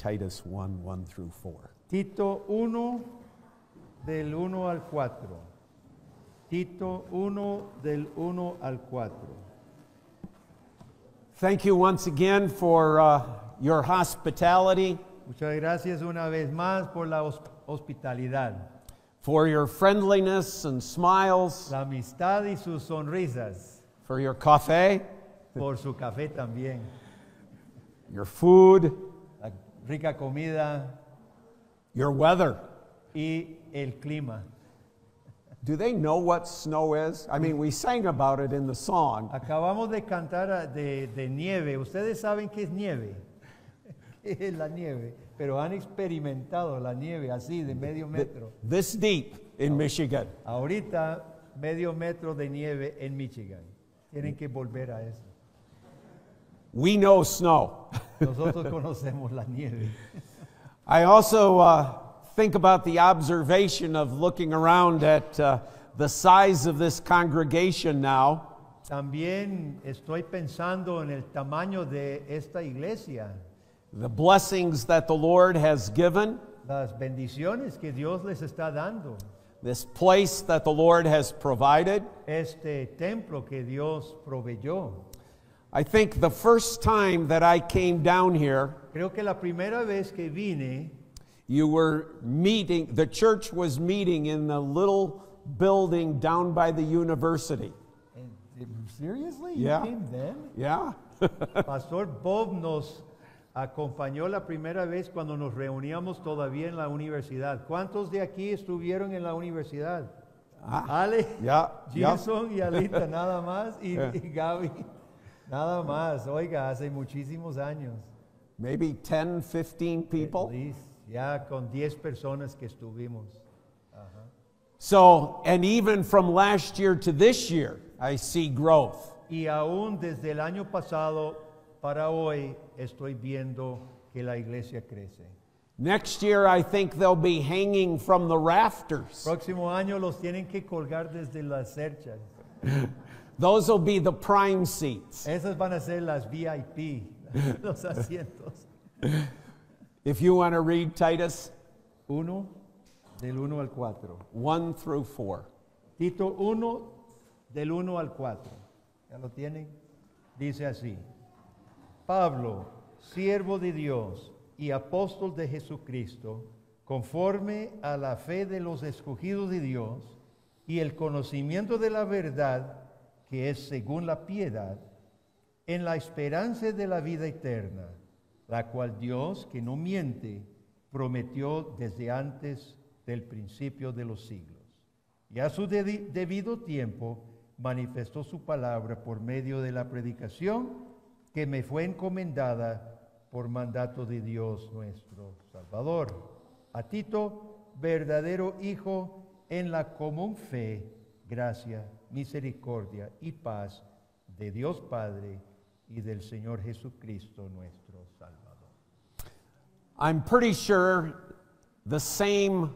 Titus 1, 1 through 4. Tito 1, del 1 al 4. Tito 1, del 1 al 4. Thank you once again for your hospitality, Muchas gracias una vez más por la hospitalidad, for your friendliness and smiles, la amistad y sus sonrisas, for your café, por su café también, your food, la rica comida your weather. y el clima. Do they know what snow is? I mean, we sang about it in the song. Acabamos de cantar de nieve. Ustedes saben qué es nieve. ¿Qué es la nieve? Pero han experimentado la nieve así de medio metro. This deep in Michigan. Ahorita medio metro de nieve en Michigan. Tienen que volver a eso. We know snow. Nosotros conocemos la nieve. I also think about the observation of looking around at the size of this congregation now. También estoy pensando en el tamaño de esta iglesia. The blessings that the Lord has given, Las bendiciones que Dios les está dando. this place that the Lord has provided. Este templo que Dios proveyó. I think the first time that I came down here, Creo que la primera vez que vine, you were meeting, the church was meeting in the little building down by the university. seriously, Yeah. you came then? Yeah? Pastor Bob nos acompañó la primera vez cuando nos reuníamos todavía en la universidad. ¿Cuántos de aquí estuvieron en la universidad? Ale, Yeah, yeah. Gilson y Alita, nada más, y Gaby, nada más. Oiga, hace muchísimos años. Maybe 10, 15 people. At least, ya con 10 personas que estuvimos. So, and even from last year to this year, I see growth. Y aún desde el año pasado para hoy estoy viendo que la iglesia crece. Next year, I think they'll be hanging from the rafters. Próximo año los tienen que colgar desde las cerchas. Those will be the prime seats. Esas van a ser las VIP, los asientos. If you want to read Titus 1, del 1 al 4. 1 through 4. Tito 1, del 1 al 4. ¿Ya lo tienen? Dice así. Pablo, siervo de Dios y apóstol de Jesucristo, conforme a la fe de los escogidos de Dios y el conocimiento de la verdad, que es según la piedad, en la esperanza de la vida eterna, la cual Dios, que no miente, prometió desde antes del principio de los siglos. Y a su debido tiempo manifestó su palabra por medio de la predicación que me fue encomendada por mandato de Dios nuestro Salvador. A Tito, verdadero hijo en la común fe, gracia, misericordia y paz de Dios Padre y del Señor Jesucristo nuestro Salvador. I'm pretty sure the same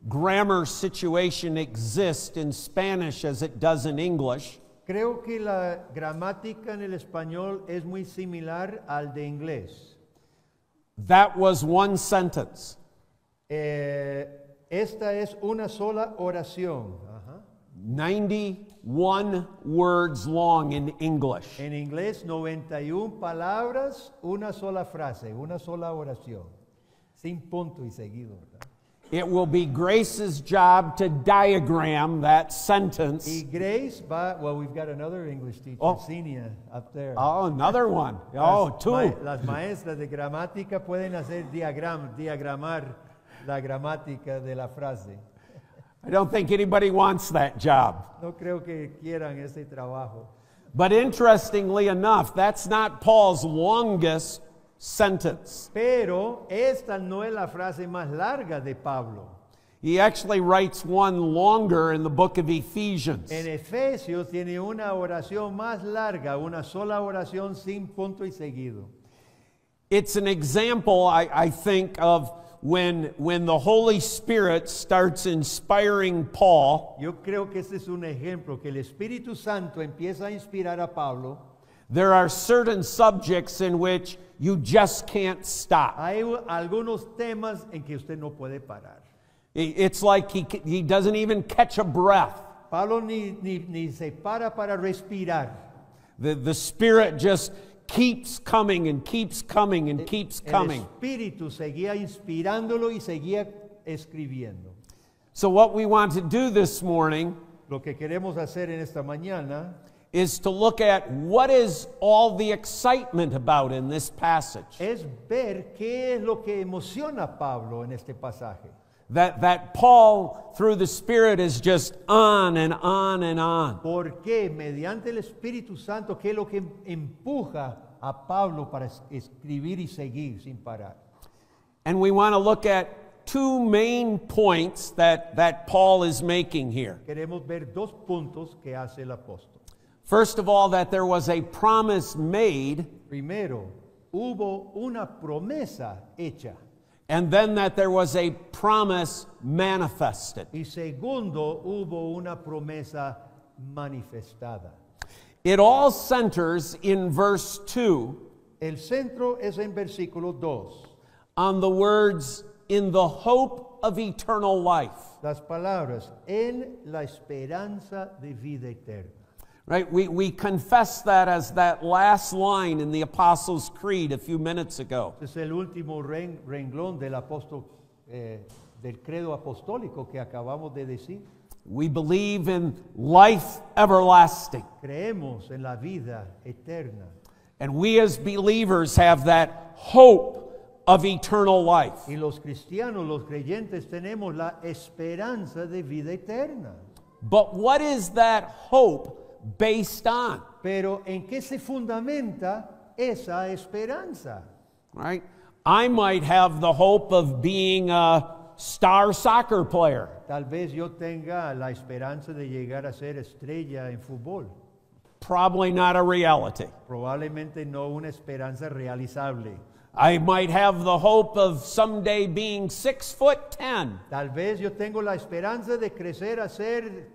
grammar situation exists in Spanish as it does in English. Creo que la gramática en el español es muy similar al de inglés. That was one sentence. Esta es una sola oración. 91 words long in English. En inglés, 91 palabras, una sola frase, una sola oración, sin punto y seguido, ¿verdad? It will be Grace's job to diagram that sentence. Y Grace va, well, we've got another English teacher, Oh. Senia, up there. Oh, another one. Oh, two. Las maestras de gramática pueden hacer diagramar la gramática de la frase. I don't think anybody wants that job. No creo que quieran ese trabajo. But interestingly enough, that's not Paul's longest sentence. Pero esta no es la frase más larga de Pablo. He actually writes one longer in the book of Ephesians. En Efesios tiene una oración más larga, una sola oración sin punto y seguido. It's an example, I think, of when the Holy Spirit starts inspiring Paul, Yo creo que este es un ejemplo que el Espíritu Santo empieza a inspirar a Pablo. There are certain subjects in which you just can't stop. Hay algunos temas en que usted no puede parar. It's like he doesn't even catch a breath. Pablo ni se para respirar. The Spirit just keeps coming and keeps coming and keeps coming. El Espíritu seguía inspirándolo y seguía escribiendo. So what we want to do this morning Lo que queremos hacer en esta mañana is to look at what is all the excitement about in this passage. es ver qué es lo que emociona a Pablo en este pasaje. That Paul, through the Spirit, is just on and on and on. Porque mediante el Espíritu Santo, ¿qué es lo que empuja a Pablo para escribir y seguir sin parar? And we want to look at two main points that Paul is making here. Queremos ver dos puntos que hace el apóstol. First of all, that there was a promise made, Primero, hubo una promesa hecha. and then that there was a promise manifested. Y segundo, hubo una promesa manifestada. It all centers in verse 2 El centro es en versículo 2. on the words, in the hope of eternal life. Las palabras, en la esperanza de vida eterna. Right? We confessed that as that last line in the Apostles' Creed a few minutes ago. Es el último renglón del apóstol, del credo apostólico que acabamos de decir. We believe in life everlasting. Creemos en la vida eterna. And we as believers have that hope of eternal life. Y los cristianos, los creyentes, tenemos la esperanza de vida eterna. But what is that hope based on? Pero ¿en qué se fundamenta esa esperanza? Right? I might have the hope of being a star soccer player. Tal vez yo tenga la esperanza de llegar a ser estrella en fútbol. Probably not a reality. Probablemente no una esperanza realizable. I might have the hope of someday being 6'10". Tal vez yo tengo la esperanza de crecer a ser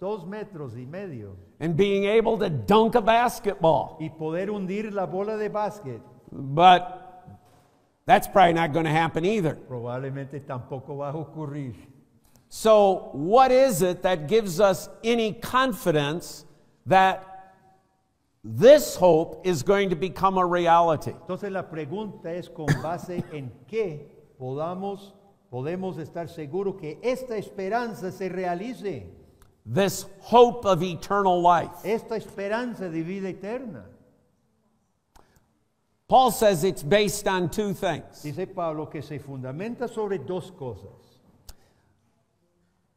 2 metros y medio And being able to dunk a basketball. y poder hundir la bola de básquet. But that's probably not going to happen either. Probablemente tampoco va a ocurrir. So, what is it that gives us any confidence that this hope is going to become a reality? Entonces la pregunta es con base en qué podemos estar seguros que esta esperanza se realice. This hope of eternal life. Esta esperanza de vida eterna. Paul says it's based on two things. Dice Pablo que se fundamenta sobre dos cosas.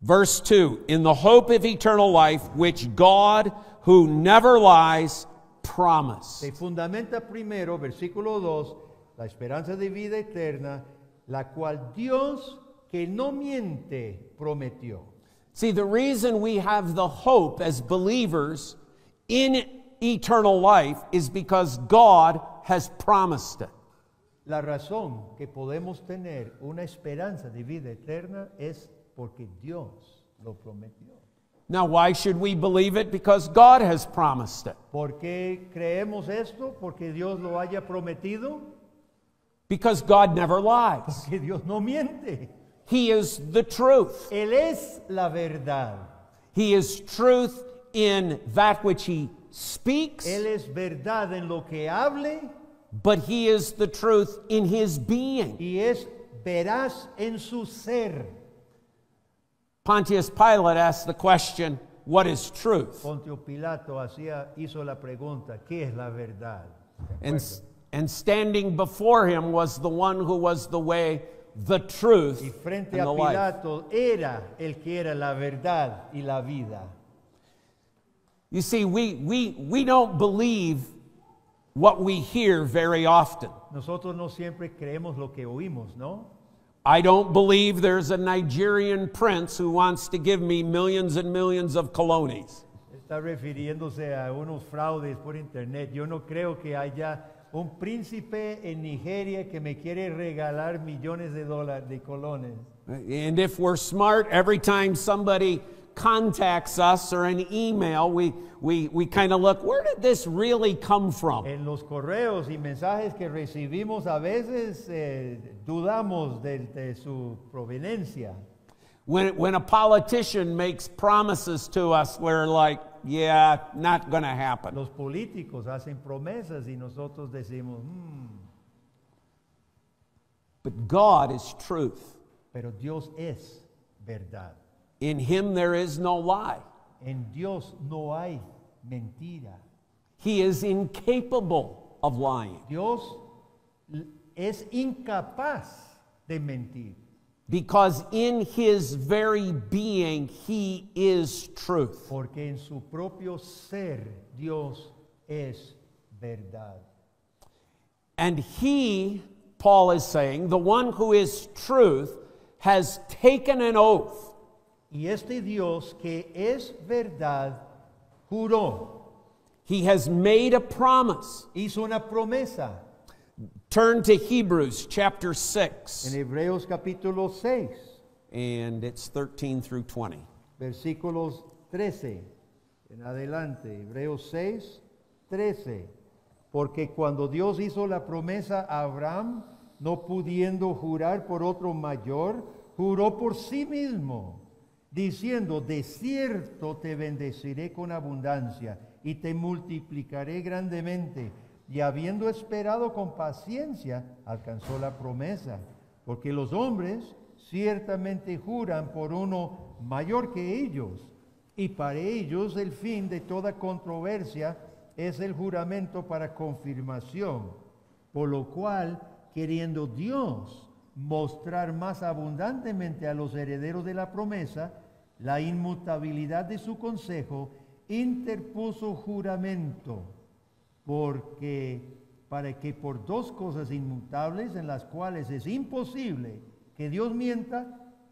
Verse 2, in the hope of eternal life, which God, who never lies, promised. Se fundamenta primero, versículo 2, la esperanza de vida eterna, la cual Dios, que no miente, prometió. See, the reason we have the hope as believers in eternal life is because God has promised it. La razón que podemos tener una esperanza de vida eterna es porque Dios lo prometió. Now, why should we believe it? Because God has promised it. ¿Por qué creemos esto? ¿Porque Dios lo haya prometido? Because God never lies. Porque Dios no miente. He is the truth. Él es la verdad. He is truth in that which He speaks, Él es verdad en lo que hable but He is the truth in His being. y es veraz en su ser. Pontius Pilate asked the question, what is truth? Poncio Pilato hizo la pregunta, ¿qué es la verdad? ¿De acuerdo? And standing before him was the one who was the way, the truth, Y and frente the a life. Pilato era el que era la verdad y la vida. You see, we don't believe what we hear very often. Nosotros no siempre creemos lo que oímos, ¿no? I don't believe there's a Nigerian prince who wants to give me millions and millions of colones. Está refiriéndose a unos fraudes por internet. Yo no creo que haya un príncipe en Nigeria que me quiere regalar millones de dólares, de colones. And if we're smart, every time somebody contacts us or an email, we kind of look, where did this really come from? En los correos y mensajes que recibimos a veces dudamos de su proveniencia. When a politician makes promises to us, we're like, yeah, not going to happen. Los políticos hacen promesas y nosotros decimos, But God is truth. pero Dios es verdad. In Him there is no lie. En Dios no hay mentira. He is incapable of lying Dios es incapaz de mentir. because in His very being He is truth. Porque en su propio ser Dios es verdad. And He, Paul is saying, the one who is truth, has taken an oath. Y este Dios que es verdad juró, He has made a promise. hizo una promesa. Turn to Hebrews chapter En 6, Hebreos capítulo 6, and it's 13 through 20. versículos 13 en adelante. Hebreos 6, 13. Porque cuando Dios hizo la promesa a Abraham, no pudiendo jurar por otro mayor, juró por sí mismo, diciendo, de cierto te bendeciré con abundancia y te multiplicaré grandemente. Y habiendo esperado con paciencia, alcanzó la promesa. Porque los hombres ciertamente juran por uno mayor que ellos, y para ellos el fin de toda controversia es el juramento para confirmación. Por lo cual, queriendo Dios mostrar más abundantemente a los herederos de la promesa la inmutabilidad de su consejo, interpuso juramento, para que por dos cosas inmutables en las cuales es imposible que Dios mienta,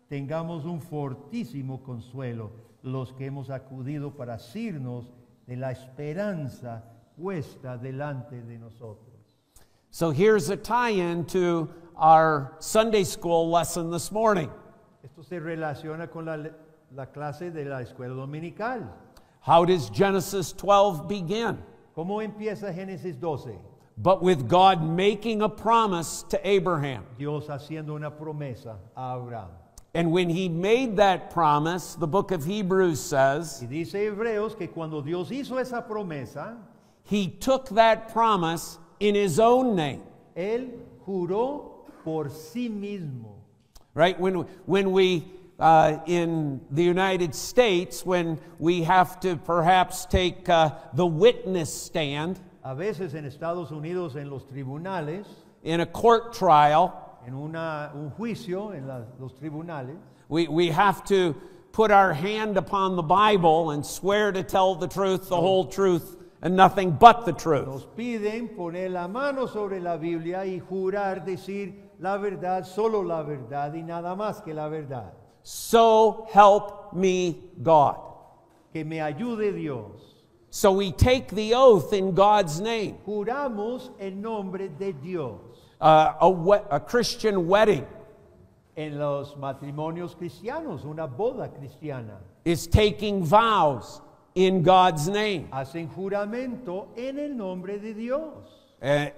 tengamos un fortísimo consuelo, los que hemos acudido para asirnos de la esperanza puesta delante de nosotros. So here's a tie-in to our Sunday school lesson this morning. Esto se relaciona con la clase de la escuela dominical. How does Genesis 12 begin? ¿Cómo empieza Génesis 12? But with God making a promise to Abraham. Dios haciendo una promesa a Abraham. And when He made that promise, the book of Hebrews says, Y dice Hebreos que cuando Dios hizo esa promesa, He took that promise in His own name. Él juró por sí mismo. Right? When we in the United States, when we have to perhaps take the witness stand A veces en Estados Unidos, en los tribunales, in a court trial, en un juicio en los tribunales, we have to put our hand upon the Bible and swear to tell the truth, the whole truth, and nothing but the truth. nos piden poner la mano sobre la Biblia y jurar decir la verdad, solo la verdad y nada más que la verdad. So help me God. Que me ayude Dios. So we take the oath in God's name. Juramos en nombre de Dios. A Christian wedding En los matrimonios cristianos, una boda cristiana, is taking vows in God's name. hacen juramento en el nombre de Dios.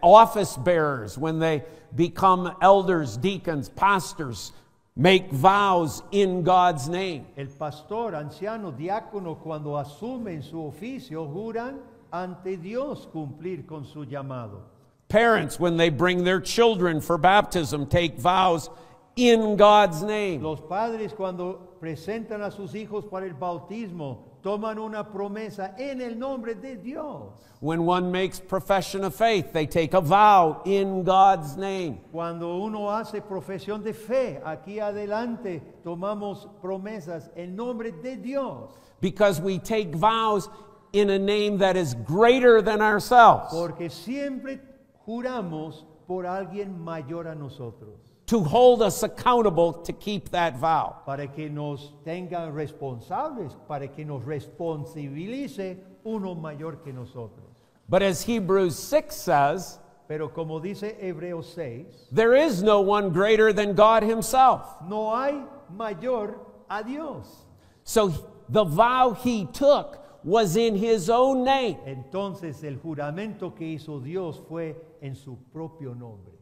Office bearers, when they become elders, deacons, pastors, make vows in God's name. El pastor, anciano, diácono, cuando asumen su oficio, juran ante Dios cumplir con su llamado. Parents, when they bring their children for baptism, take vows in God's name. Los padres, cuando presentan a sus hijos para el bautismo, toman una promesa en el nombre de Dios. When one makes profession of faith, they take a vow in God's name. Cuando uno hace profesión de fe, aquí adelante tomamos promesas en nombre de Dios. Because we take vows in a name that is greater than ourselves. Porque siempre juramos por alguien mayor a nosotros. To hold us accountable to keep that vow. Para que nos tengan responsables, para que nos responsabilice uno mayor que nosotros. But as Hebrews 6 says, Pero como dice Hebreos 6, there is no one greater than God Himself. no hay mayor a Dios. So the vow he took was in his own name. Entonces el juramento que hizo Dios fue en su propio nombre.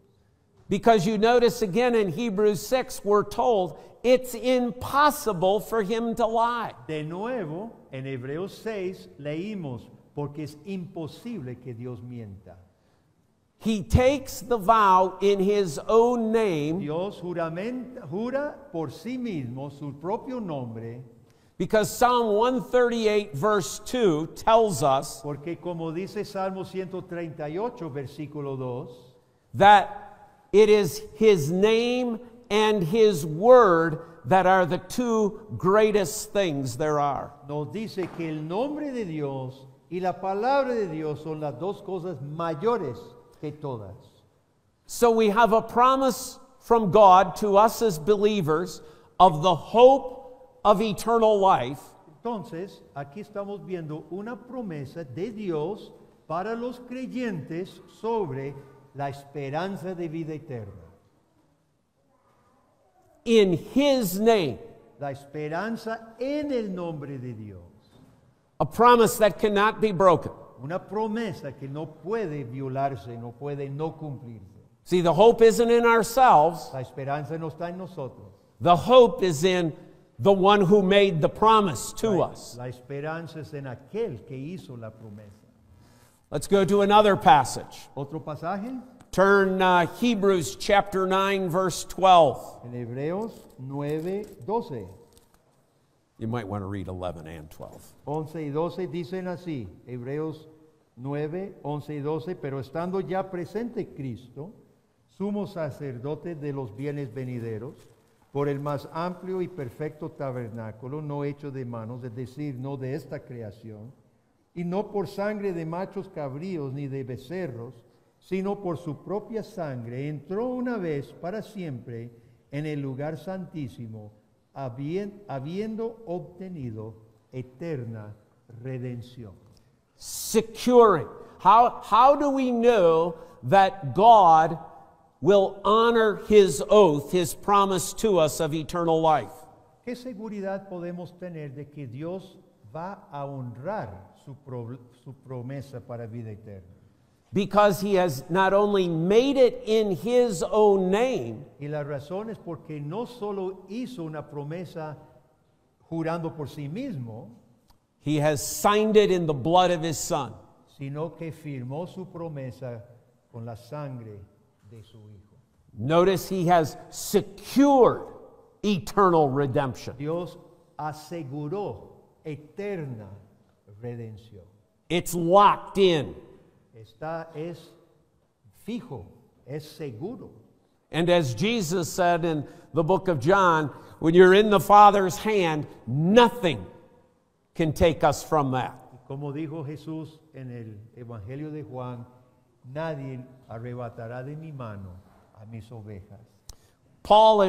Because you notice again in Hebrews 6, we're told it's impossible for him to lie. De nuevo, en Hebreos 6 leímos, porque es imposible que Dios mienta. He takes the vow in his own name Dios jura por sí mismo su propio nombre, because Psalm 138 verse 2 tells us porque como dice Salmo 138, versículo 2, that it is his name and his word that are the two greatest things there are. nos dice que el nombre de Dios y la palabra de Dios son las dos cosas mayores que todas. So we have a promise from God to us as believers of the hope of eternal life. Entonces, aquí estamos viendo una promesa de Dios para los creyentes sobre la esperanza de vida eterna. In his name, La esperanza en el nombre de Dios. a promise that cannot be broken. Una promesa que no puede violarse, no puede no cumplirse. See, the hope isn't in ourselves. La esperanza no está en nosotros. The hope is in the one who made the promise to us. La esperanza es en aquel que hizo la promesa. Let's go to another passage. Otro pasaje Turn Hebrews chapter 9 verse 12. en Hebreos 9:12. You might want to read 11 and 12. 11 y 12 dicen así, Hebreos 9, 11 y 12, pero estando ya presente Cristo, sumo sacerdote de los bienes venideros, por el más amplio y perfecto tabernáculo, no hecho de manos, es decir, no de esta creación, y no por sangre de machos cabríos ni de becerros, sino por su propia sangre, entró una vez para siempre en el lugar santísimo, habiendo obtenido eterna redención. Securing. How do we know that God will honor his oath, his promise to us of eternal life? ¿Qué seguridad podemos tener de que Dios va a honrar su promesa para vida eterna? Because he has not only made it in his own name, Y la razón es porque no solo hizo una promesa jurando por sí mismo, he has signed it in the blood of his son. sino que firmó su promesa con la sangre de su Hijo. Notice he has secured eternal redemption. Dios aseguró eterna redención. It's locked in. Es fijo, es seguro. And as Jesus said in the book of John, when you're in the Father's hand, nothing can take us from that. Como dijo Jesús en el Evangelio de Juan, nadie arrebatará de mi mano a mis ovejas. Paul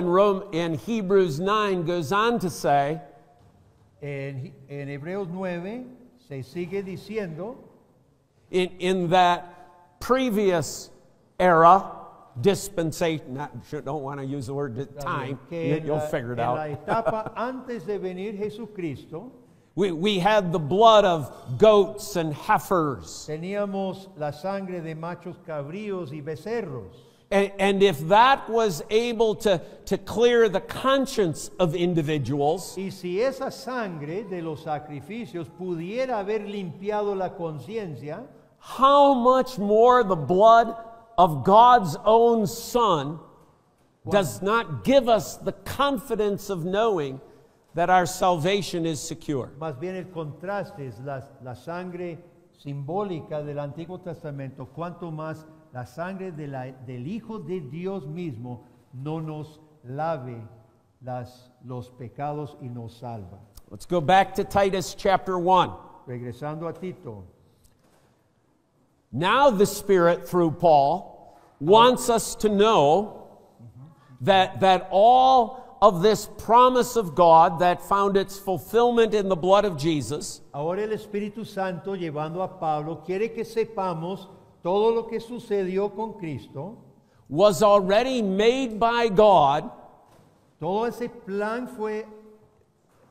in Hebrews 9 goes on to say, En Hebreos 9 se sigue diciendo, in that previous era, dispensation, don't want to use the word time, que you'll figure it en la out. etapa antes de venir Jesucristo, We had the blood of goats and heifers. teníamos la sangre de machos cabríos y becerros. And if that was able to clear the conscience of individuals, Y si esa sangre de los sacrificios pudiera haber limpiado la conciencia, how much more the blood of God's own Son does not give us the confidence of knowing that our salvation is secure. más bien el contraste es la sangre simbólica del Antiguo Testamento, cuanto más la sangre del Hijo de Dios mismo no nos lave los pecados y nos salva. Let's go back to Titus chapter 1. Regresando a Tito, Now the Spirit, through Paul, wants us to know that all of this promise of God that found its fulfillment in the blood of Jesus ahora el Espíritu Santo, llevando a Pablo, quiere que sepamos todo lo que sucedió con Cristo, was already made by God todo ese plan fue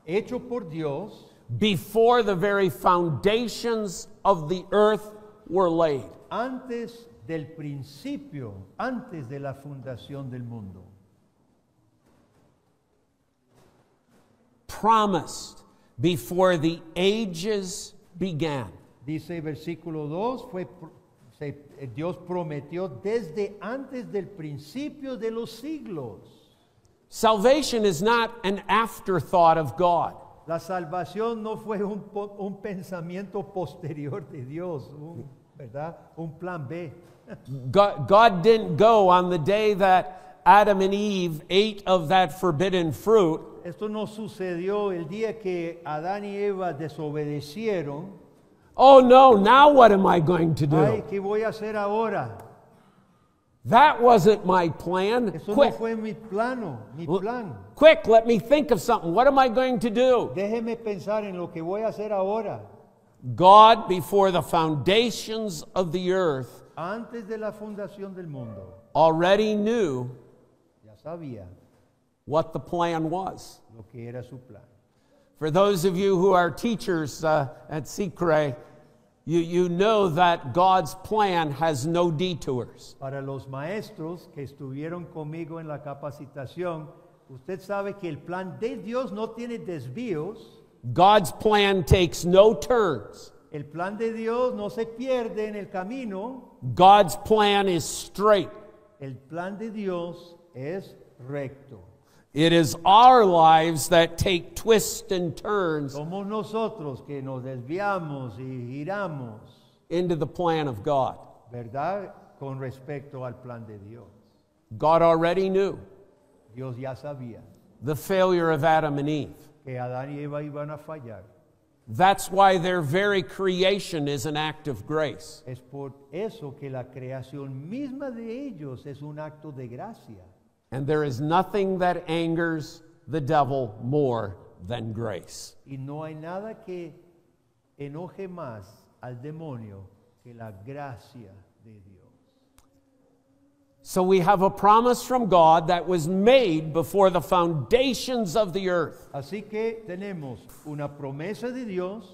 hecho por Dios, before the very foundations of the earth were laid. Antes del principio, antes de la fundación del mundo. Promised before the ages began. Dice versículo 2, Dios prometió desde antes del principio de los siglos. Salvation is not an afterthought of God. La salvación no fue un pensamiento posterior de Dios, ¿verdad? Un plan B. God didn't go on the day that Adam and Eve ate of that forbidden fruit. Esto no sucedió el día que Adán y Eva desobedecieron. Oh no, now what am I going to Ay, do? ¿qué voy a hacer ahora? That wasn't my plan. Eso no Quick, fue mi plan. quick, let me think of something. What am I going to do? Déjeme pensar en lo que voy a hacer ahora. God, before the foundations of the earth, Antes de la fundación del mundo, already knew ya sabía what the plan was. lo que era su plan. For those of you who are teachers at Secre, you know that God's plan has no detours. Para los maestros que estuvieron conmigo en la capacitación, usted sabe que el plan de Dios no tiene desvíos. God's plan takes no turns. El plan de Dios no se pierde en el camino. God's plan is straight. El plan de Dios es recto. It is our lives that take twists and turns Somos nosotros que nos desviamos y giramos, into the plan of God. ¿verdad? Con respecto al plan de Dios. God already knew Dios ya sabía the failure of Adam and Eve. que Adán y Eva iban a fallar. That's why their very creation is an act of grace. Es por eso que la creación misma de ellos es un acto de gracia. And there is nothing that angers the devil more than grace. Y no hay nada que enoje más al demonio que la gracia de Dios. So we have a promise from God that was made before the foundations of the earth. Así que tenemos una promesa de Dios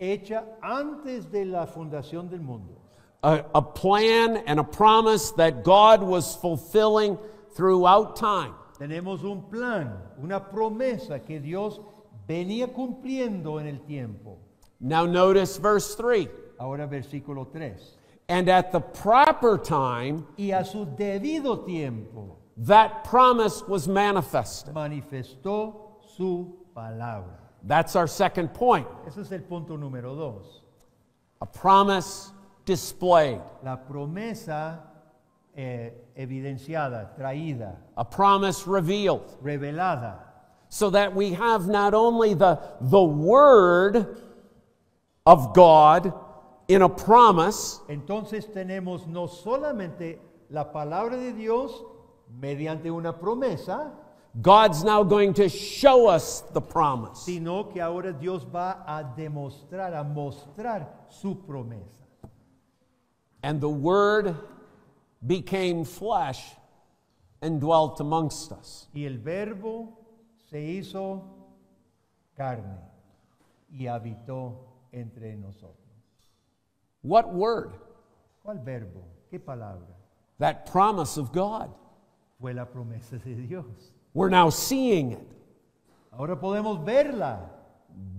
hecha antes de la fundación del mundo. A plan and a promise that God was fulfilling throughout time. Tenemos un plan, una promesa que Dios venía cumpliendo en el tiempo. Now notice verse 3. Ahora versículo 3. And at the proper time, Y a su debido tiempo that promise was manifested. manifestó su palabra. That's our second point. Ese es el punto número 2. A promise displayed. La promesa evidenciada, traída, A promise revealed. revelada. So that we have not only the word of God in a promise, Entonces tenemos no solamente la palabra de Dios mediante una promesa, God's now going to show us the promise. sino que ahora Dios va a demostrar, a mostrar su promesa. And the word became flesh and dwelt amongst us. Y el verbo se hizo carne y habitó entre nosotros. What word? ¿Cuál verbo? ¿Qué palabra? That promise of God. Fue la promesa de Dios. We're now seeing it. Ahora podemos verla.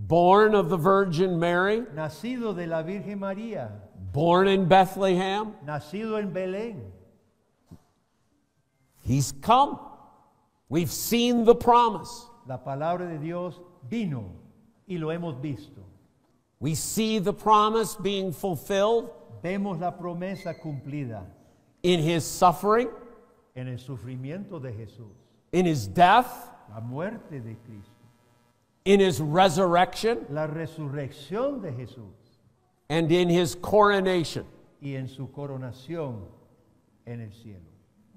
Born of the Virgin Mary, Nacido de la Virgen María, born in Bethlehem, nacido en Belén. He's come. We've seen the promise. La palabra de Dios vino y lo hemos visto. We see the promise being fulfilled Vemos la promesa cumplida in His suffering, en el sufrimiento de Jesús, in His death, la muerte de Cristo, in His resurrection, la resurrección de Jesús and in His coronation. y en su coronación en el cielo.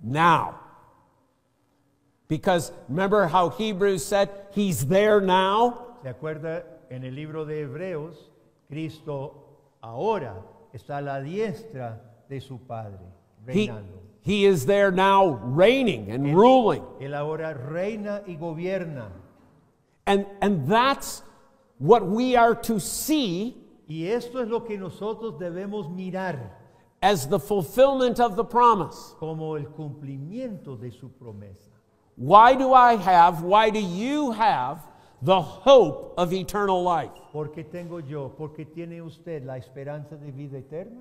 Now. Because remember how Hebrews said, He's there now? ¿Se acuerda en el libro de Hebreos? Cristo ahora está a la diestra de su Padre, reinando. He is there now reigning and ruling. Él ahora reina y gobierna. And that's what we are to see Y esto es lo que nosotros debemos mirar as the fulfillment of the promise. como el cumplimiento de su promesa. Why do you have the hope of eternal life? ¿Por qué tengo yo? ¿Por qué tiene usted la esperanza de vida eterna?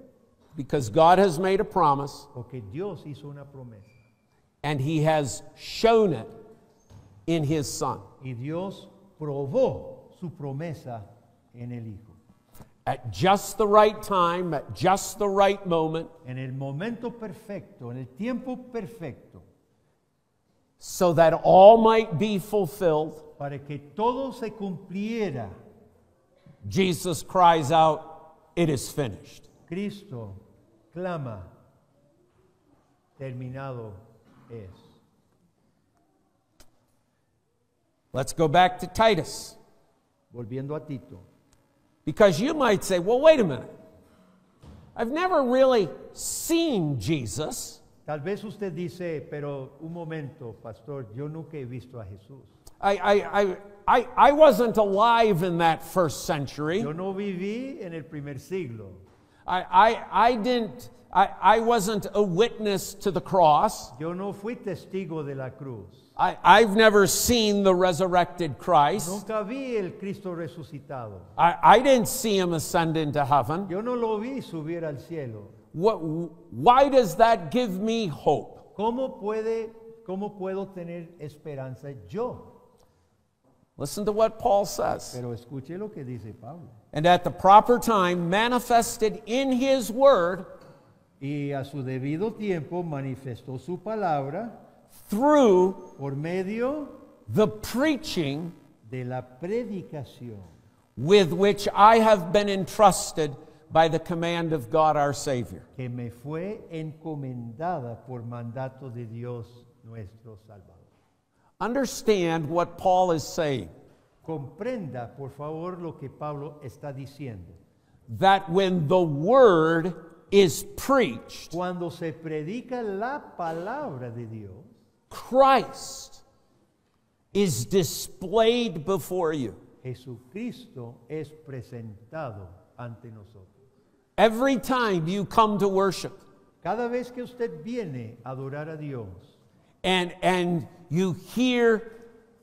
Because God has made a promise Porque Dios hizo una promesa. and He has shown it in His Son. Y Dios probó su promesa en el Hijo. At just the right time, at just the right moment, En el momento perfecto, en el tiempo perfecto, so that all might be fulfilled, para que todo se cumpliera, Jesus cries out, "It is finished." Cristo clama, terminado es. Let's go back to Titus. Volviendo a Tito. Because you might say, well, wait a minute. I've never really seen Jesus. Tal vez usted dice, pero un momento, pastor, yo nunca he visto a Jesús. I wasn't alive in that first century. Yo no viví en el primer siglo. I wasn't a witness to the cross. Yo no fui testigo de la cruz. I've never seen the resurrected Christ. Nunca vi el Cristo resucitado. I didn't see Him ascend into heaven. Yo no lo vi subir al cielo. Why does that give me hope? ¿Cómo puedo tener esperanza yo? Listen to what Paul says. Pero escuche lo que dice Pablo. And at the proper time, manifested in His word, Y a su debido tiempo manifestó su palabra through por medio the preaching de la predicación with which I have been entrusted by the command of God our Savior. que me fue encomendada por mandato de Dios nuestro Salvador. Understand what Paul is saying. Comprenda, por favor, lo que Pablo está diciendo. That when the word is preached, Cuando se predica la palabra de Dios, Christ is displayed before you. Jesucristo es presentado ante nosotros. Every time you come to worship Cada vez que usted viene a adorar a Dios and you hear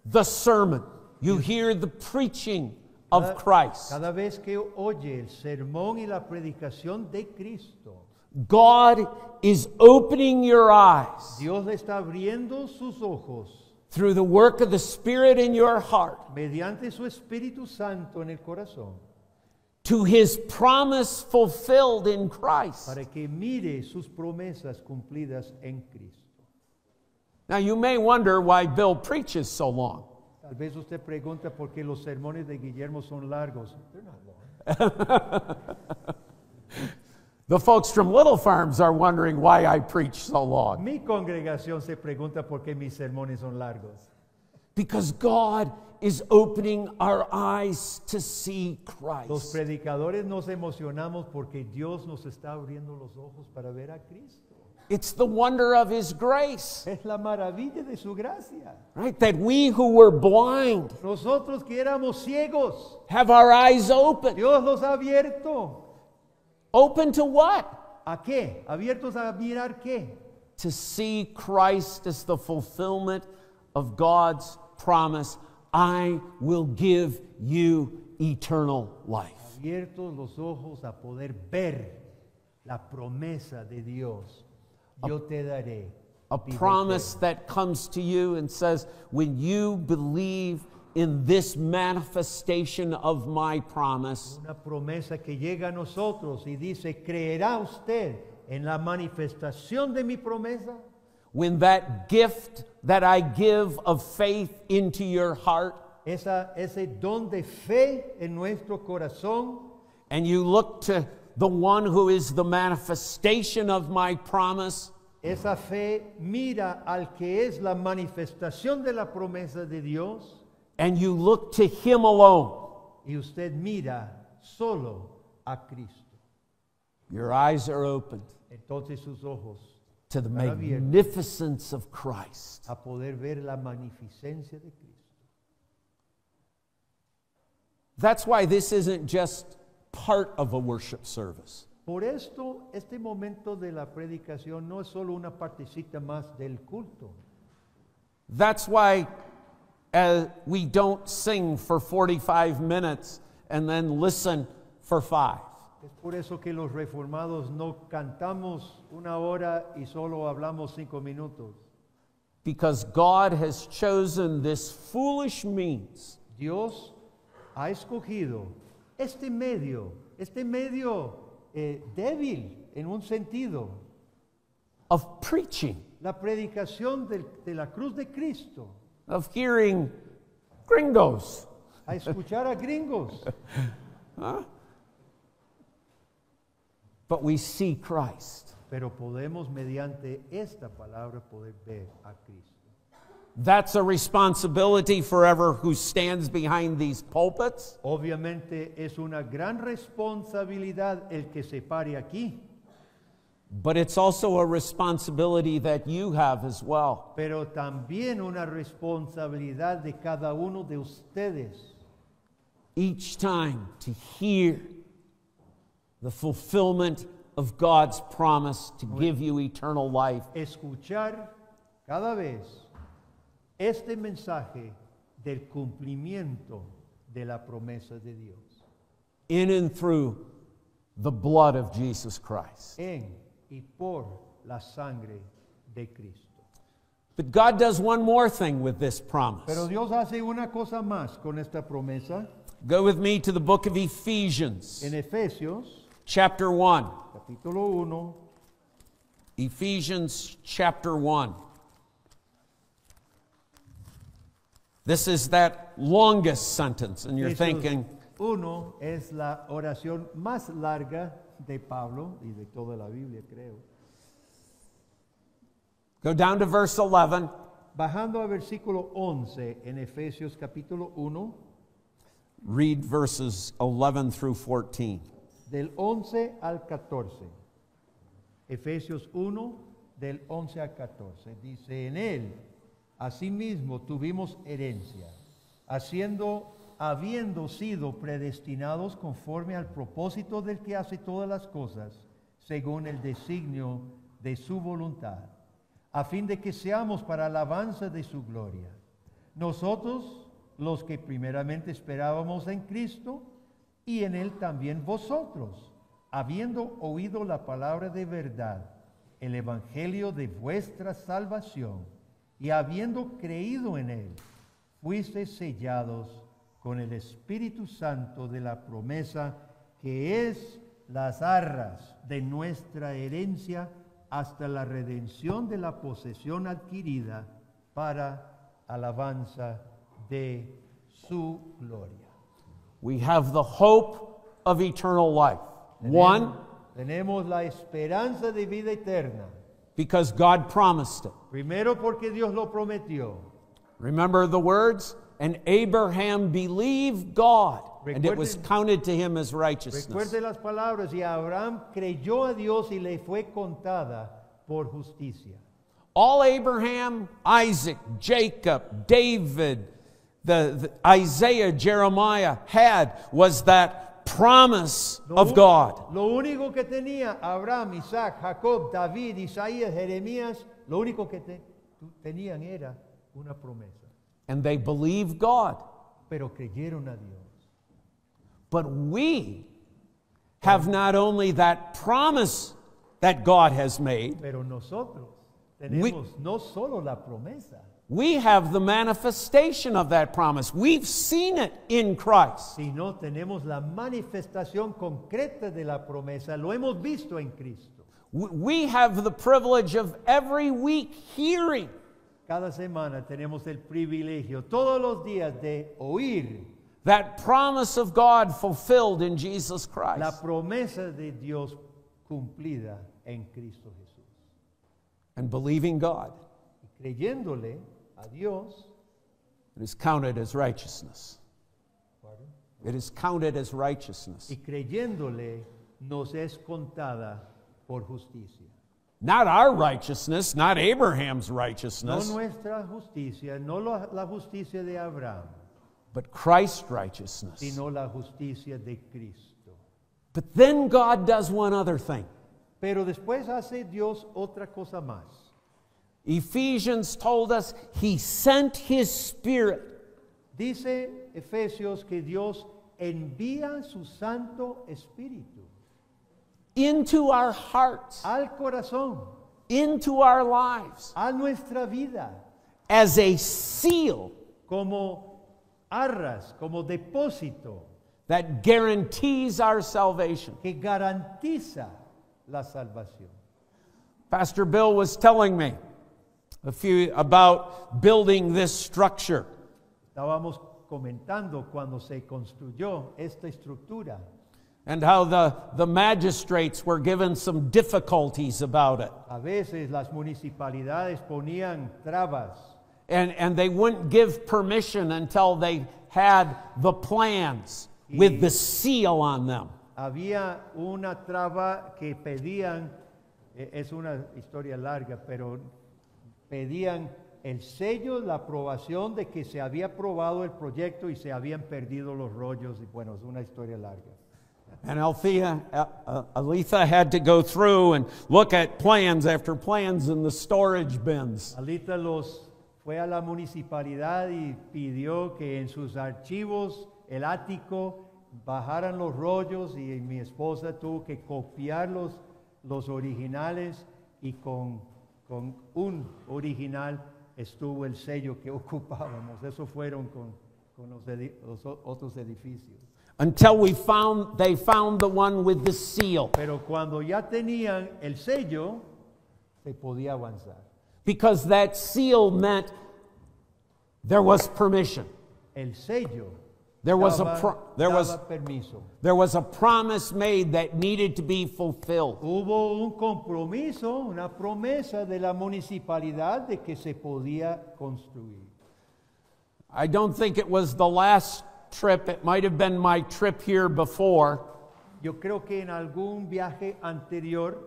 the sermon, you hear the preaching of Christ, cada vez que oye el sermón y la predicación de Cristo, God is opening your eyes Dios está abriendo sus ojos through the work of the Spirit in your heart mediante su Espíritu Santo en el corazón to His promise fulfilled in Christ. para que mire sus promesas cumplidas en Cristo. Now you may wonder why Bill preaches so long. Tal vez usted pregunta por qué los sermones de Guillermo son largos. They're not long. The folks from Little Farms are wondering why I preach so long. Mi congregación se pregunta por qué mis sermones son largos. Because God is opening our eyes to see Los Christ. predicadores nos emocionamos porque Dios nos está abriendo los ojos para ver a Cristo. It's the wonder of His grace, Es la maravilla de su gracia. right? That we who were blind Nosotros que éramos ciegos, have our eyes open. Dios los ha abierto. Open to what? ¿A qué? ¿Abiertos a mirar qué? To see Christ as the fulfillment of God's promise. I will give you eternal life. Abiertos los ojos a poder ver la promesa de Dios. Yo te daré A vida promise eterna. that comes to you and says, when you believe in this manifestation of my promise, Una promesa que llega a nosotros y dice, ¿creerá usted en la manifestación de mi promesa? when that gift that I give of faith into your heart, Ese don de fe en nuestro corazón, and you look to the one who is the manifestation of my promise, esa fe mira al que es la manifestación de la promesa de Dios and you look to Him alone, y usted mira solo a Cristo. your eyes are opened Entonces sus ojos to the están abiertos magnificence of Christ. a poder ver la magnificencia de Cristo. That's why this isn't just part of a worship service. Por esto, este momento de la predicación no es solo una partecita más del culto. That's why we don't sing for 45 minutes and then listen for 5. Es por eso que los reformados no cantamos una hora y solo hablamos 5 minutos. Because God has chosen this foolish means Dios ha escogido este medio débil en un sentido, of preaching, la predicación de la cruz de Cristo, of hearing gringos. a escuchar a gringos. But we see Christ. Pero podemos mediante esta palabra poder ver a Cristo. That's a responsibility forever who stands behind these pulpits. Obviamente es una gran responsabilidad el que se pare aquí, But it's also a responsibility that you have as well. pero también una responsabilidad de cada uno de ustedes. Each time to hear the fulfillment of God's promise to give you eternal life. Escuchar cada vez este mensaje del cumplimiento de la promesa de Dios In and through the blood of Jesus Christ. en y por la sangre de Cristo. But God does one more thing with this promise. Pero Dios hace una cosa más con esta promesa. Go with me to the book of Ephesians, En Efesios, chapter 1. capítulo 1, Ephesians chapter 1. This is that longest sentence, and you're Efesios thinking, 1 es la oración más larga de Pablo y de toda la Biblia, creo. go down to verse 11. Bajando a versículo 11 en Efesios capítulo 1, Read verses 11 through 14. del 11 al 14. Efesios 1, del 11 al 14. Dice, en él, asimismo, tuvimos herencia, habiendo sido predestinados conforme al propósito del que hace todas las cosas, según el designio de su voluntad, a fin de que seamos para alabanza de su gloria. Nosotros, los que primeramente esperábamos en Cristo, y en él también vosotros, habiendo oído la palabra de verdad, el evangelio de vuestra salvación, y habiendo creído en él, fuisteis sellados con el Espíritu Santo de la promesa, que es las arras de nuestra herencia hasta la redención de la posesión adquirida para alabanza de su gloria. We have the hope of eternal life. One, Tenemos la esperanza de vida eterna. because God promised it. Primero porque Dios lo prometió. Remember the words? And Abraham believed God, and it was Recuerden- counted to him as righteousness. Recuerde las palabras, y Abraham creyó a Dios y le fue contada por justicia. All Abraham, Isaac, Jacob, David, the Isaiah, Jeremiah had was that promise of God. Lo único que tenía Abraham, Isaac, Jacob, David, Isaías, Jeremías, lo único que tenían era una promesa. And they believed God. Pero creyeron a Dios. But we have not only that promise that God has made, Pero nosotros tenemos no solo la promesa, we have the manifestation of that promise. We've seen it in Christ. sino tenemos la manifestación concreta de la promesa. Lo hemos visto en Cristo. We have the privilege of every week hearing Cada semana tenemos el privilegio, todos los días, de oír that promise of God fulfilled in Jesus la Christ. promesa de Dios cumplida en Cristo Jesús. And believing God, Y creyéndole a Dios, it is counted as righteousness. pardon, It is counted as righteousness. y creyéndole nos es contada por justicia. Not our righteousness, not Abraham's No righteousness, nuestra justicia, no la justicia de Abraham, but Christ's righteousness. sino la justicia de Cristo. But then God does one other thing. Pero después hace Dios otra cosa más. Ephesians told us He sent His Spirit Dice Efesios que Dios envía su Santo Espíritu into our hearts, al corazón, into our lives, a nuestra vida, as a seal como arras, como depósito that guarantees our salvation. que garantiza la salvación. Pastor Bill was telling me about building this structure. Estábamos comentando cuando se construyó esta estructura And how the magistrates were given some difficulties about it. a veces las municipalidades ponían trabas And they wouldn't give permission until they had the plans with the seal on them. había una traba que pedían, es una historia larga, pero pedían el sello, la aprobación de que se había aprobado el proyecto y se habían perdido los rollos, y bueno, es una historia larga. And Aletha had to go through and look at plans after plans in the storage bins. Alita fue a la municipalidad y pidió que en sus archivos, el ático, bajaran los rollos, y mi esposa tuvo que copiar los originales, y con un original estuvo el sello que ocupábamos. Eso fueron con los otros edificios. Until they found the one with the seal. Pero cuando ya tenían el sello, se podía avanzar. Because that seal meant there was permission. El sello There was daba permiso. There was a promise made that needed to be fulfilled. Hubo un compromiso, una promesa de la municipalidad de que se podía construir. I don't think it was the last trip. It might have been my trip here before, Yo creo que en algún viaje anterior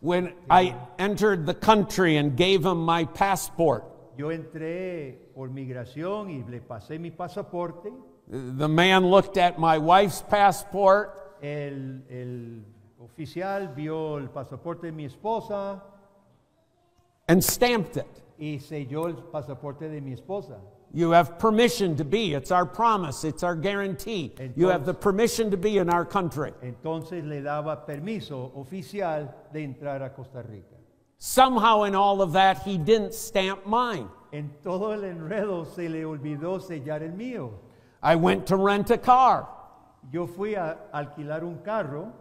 when I entered the country and gave him my passport. yo entré por migración y le pasé mi pasaporte. The man looked at my wife's passport, El oficial vio el pasaporte de mi esposa and stamped it. y selló el pasaporte de mi esposa. You have permission to be. It's our promise. It's our guarantee. You have the permission to be in our country. Entonces le daba permiso oficial de entrar a Costa Rica. Somehow in all of that, he didn't stamp mine. En todo el enredo se le olvidó sellar el mío. I went to rent a car. Yo fui a alquilar un carro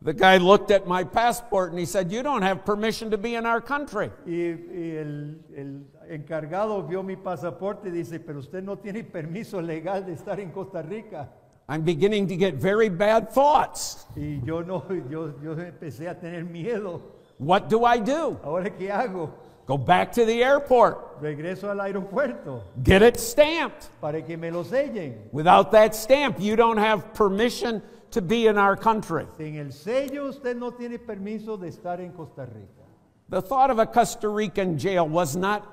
The guy looked at my passport and he said, "You don't have permission to be in our country." y el encargado vio mi pasaporte y dice, pero usted no tiene permiso legal de estar en Costa Rica. I'm beginning to get very bad thoughts. Y yo empecé a tener miedo. What do I do? ¿Ahora qué hago? Go back to the airport. Regreso al aeropuerto Get it stamped. para que me lo sellen. Without that stamp, you don't have permission to be in our country. Sin el sello usted no tiene permiso de estar en Costa Rica. The thought of a Costa Rican jail was not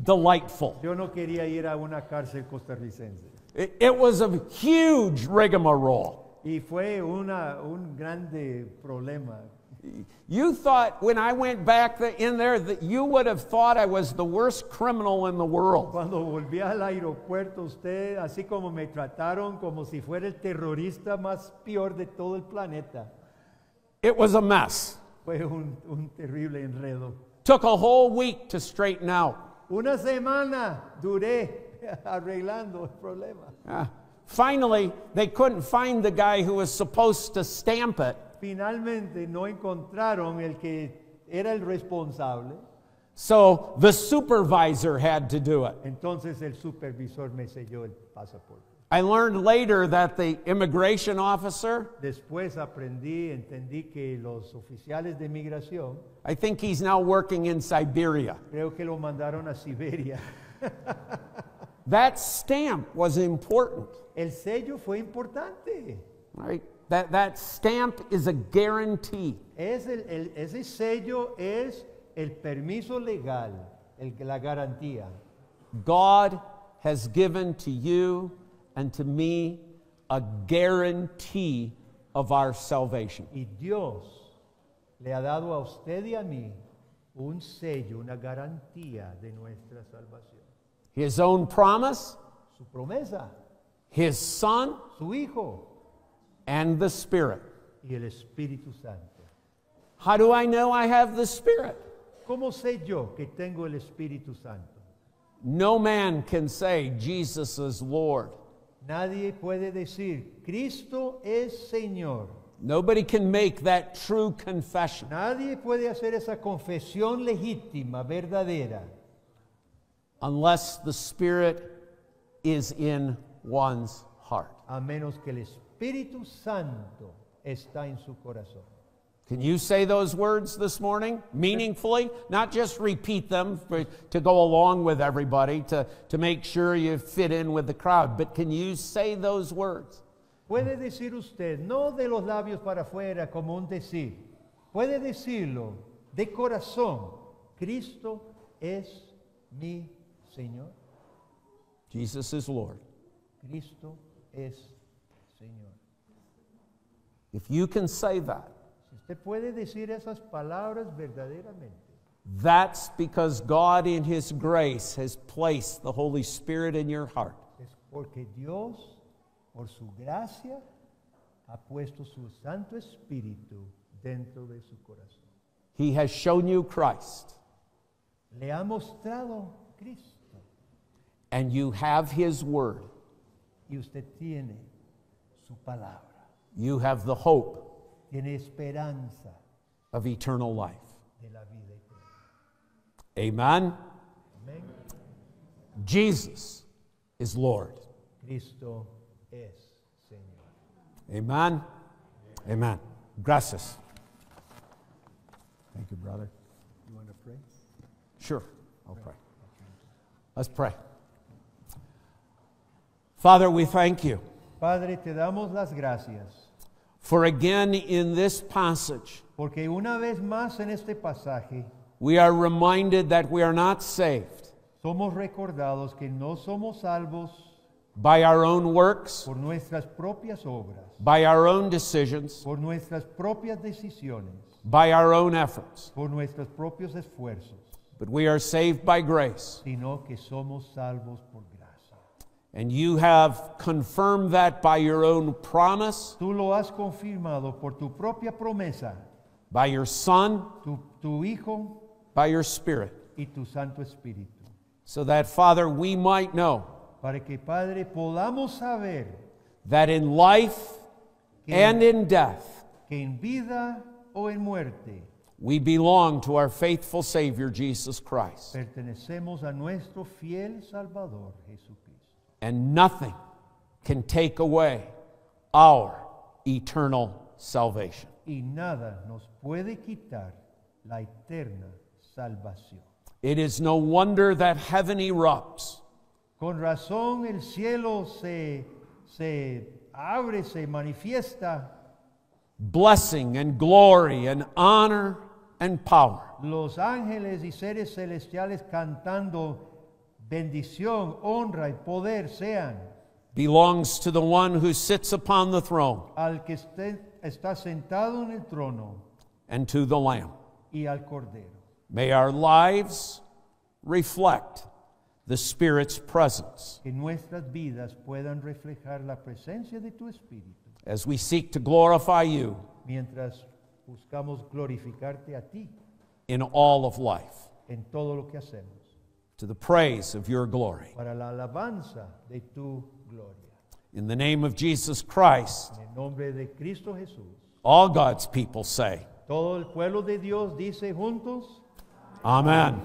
delightful. Yo no quería ir a una cárcel costarricense. It was a huge rigmarole. Y fue un grande problema. You thought when I went back in there that you would have thought I was the worst criminal in the world. Cuando volví al aeropuerto, usted, así como me trataron, como si fuera el terrorista más peor de todo el planeta. It was a mess. Fue un terrible enredo. Took a whole week to straighten out. Una semana duré arreglando el problema. Finally, they couldn't find the guy who was supposed to stamp it. Finalmente no encontraron el que era el responsable. So the supervisor had to do it. Entonces el supervisor me selló el pasaporte. I learned later that the immigration officer, Después entendí que los oficiales de migración, I think he's now working in Siberia. creo que lo mandaron a Siberia. That stamp was important, El sello fue importante. right? That stamp is a guarantee. Ese sello es el permiso legal, la garantía. God has given to you and to me a guarantee of our salvation. Y Dios le ha dado a usted y a mí un sello, una garantía de nuestra salvación. His own promise, Su promesa, His Son, su Hijo and the Spirit. y el Espíritu Santo. How do I know I have the Spirit? ¿Cómo sé yo que tengo el Espíritu Santo? No man can say Jesus is Lord. Nadie puede decir, Cristo es Señor. Nobody can make that true confession Nadie puede hacer esa confesión legítima, verdadera, unless the Spirit is in one's heart. a menos que el Espíritu Santo está en su corazón. Can you say those words this morning meaningfully? Not just repeat them to go along with everybody, to make sure you fit in with the crowd, but can you say those words? Puede decir usted, no de los labios para afuera como un decir, puede decirlo de corazón, Cristo es mi Señor. Jesus is Lord. Cristo es Señor. If you can say that, Si usted puede decir esas palabras verdaderamente, that's because God in His grace has placed the Holy Spirit in your heart. es porque Dios, por su gracia, ha puesto su Santo Espíritu dentro de su corazón. He has shown you Christ, Le ha mostrado Cristo and you have His Word. y usted tiene su palabra, You have the hope tiene esperanza of eternal life. de la vida eterna. Amen? Amén. Jesus is Lord. Cristo es Señor. Amen? Amen. Gracias. Thank you, brother. You want to pray? Sure, I'll pray. Let's pray. Father, we thank you Padre, te damos las gracias for again in this passage, porque una vez más en este pasaje we are reminded that we are not saved somos recordados que no somos salvos by our own works, por nuestras propias obras, by our own decisions, por nuestras propias decisiones, by our own efforts, por nuestros propios esfuerzos, but we are saved by grace. sino que somos salvos por gracia. And you have confirmed that by your own promise, Tú lo has confirmado por tu propia promesa, by your Son, tu Hijo by your Spirit, y tu Santo Espíritu. so that, Father, we might know Para que, Padre, podamos saber that in life and in death, que en vida o en muerte we belong to our faithful Savior, Jesus Christ. pertenecemos a nuestro fiel Salvador, Jesucristo. And nothing can take away our eternal salvation. Y nada nos puede quitar la eterna salvación. It is no wonder that heaven erupts Con razón el cielo se abre, se manifiesta, blessing and glory and honor and power. los ángeles y seres celestiales cantando bendición, honra y poder sean Belongs to the one who sits upon the throne al que está sentado en el trono and to the Lamb. y al Cordero. May our lives reflect the Spirit's presence Que nuestras vidas puedan reflejar la presencia de tu Espíritu as we seek to glorify you mientras buscamos glorificarte a ti in all of life, en todo lo que hacemos, to the praise of your glory. para la alabanza de tu gloria. In the name of Jesus Christ, En el nombre de Cristo Jesús. all God's people say, Todo el pueblo de Dios dice juntos. Amen.